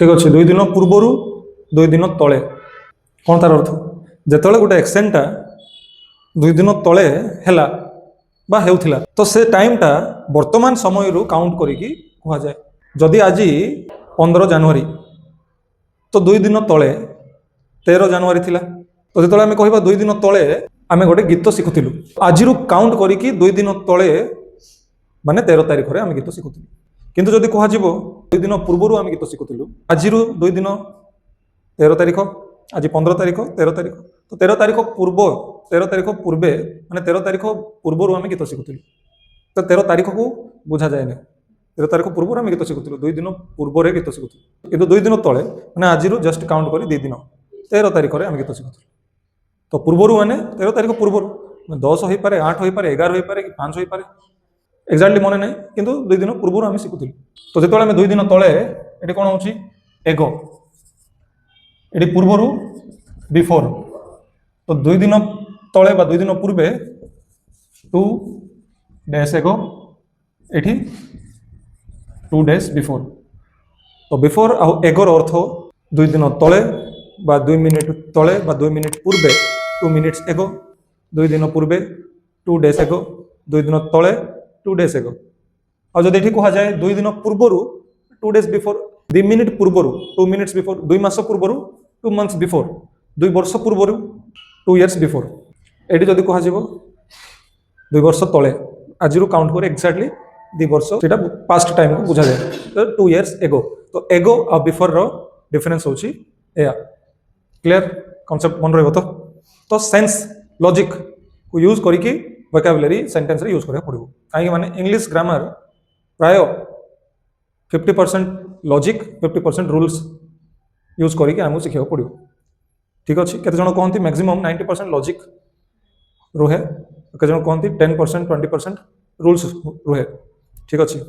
ठीक अच्छे 2 दिन पूर्वर 2 दिन तले कौन तार अर्थ जिते गोटे एक्सचेंजटा 2 दिन तले है बा हेउथिला तो से टाइमटा वर्तमान समय काउंट करिकी कह जाए जदि आज 15 जनवरी तो 2 दिन तले 13 जनवरी थिला तो जो आम कह 2 दिन तले आम गोटे गीत शिखुलु आज काउंट करिकी 2 दिन तले माने 13 तारिख में आम गीत शिखुलु किंतु जदि कह 2 दिन पूर्वर आम गीत शिखुलु आज 2 दिन 13 तारिख आज 15 तारिख 13 तारिख तो 13 तारिख पूर्व 13 तारिख पूर्वे माने 13 तारिख पूर्वर आम गीत शिखुलु तो 13 तारिख को बुझा जाए ना 13 तारिख पूर्व आम गीत शिखुलु 2 दिन पूर्व गीत शिखुलु किंतु 2 दिन तले माने आज जस्ट काउंट कर 2 दिन 13 तारिख में आम गीत शिखुलु तो पूर्वर माने 13 तारिख पूर्वर 10 हो पारे 8 हो पारे 11 हो पारे 5 हो पारे एक्जाक्टली मन ना किंतु 2 दिन पूर्व आम शिखुलु तो जो आम 2 दिन तले ये कौन हो एगो ये पूर्वर बिफोर तो 2 दिन तले 2 दिन पूर्वे 2 days एगो ये 2 days बिफोर तो बिफोर आउ एगोर अर्थ 2 दिन तले 2 मिनिट तले 2 मिनिट पूर्वे 2 मिनिट्स एगो 2 दिन पूर्वे 2 days एगो 2 दिन तले 2 days एगो और जब ये कह जाए 2 दिन पूर्वर 2 days बिफोर 2 मिनिट पूर्वर 2 मिनिट्स बिफोर 2 मास पूर्वर 2 months बिफोर 2 वर्ष पूर्वर 2 years बिफोर ये जब कह 2 वर्ष तले आज काउंट कर एक्जाक्टली 2 वर्ष से पास्ट टाइम को बुझा जाए तो 2 years एगो तो एगो और बिफोर रो डिफरेंस होची या क्लियर कॉन्सेप्ट मन रहिबो तो सेंस लॉजिक को यूज करिकी वोकैबुलरी सेंटेंस रे यूज करिया पड़िबो काहे माने इंग्लिश ग्रामर प्राय 50% लॉजिक 50% रूल्स यूज करिकी हमको सिखिया पड़िबो ठीक अच्छे केते जण कहंती मैक्सिमम 90% लॉजिक रुहे केते जण कहंती 10% 20% रूल्स रुहे ठीक अच्छे।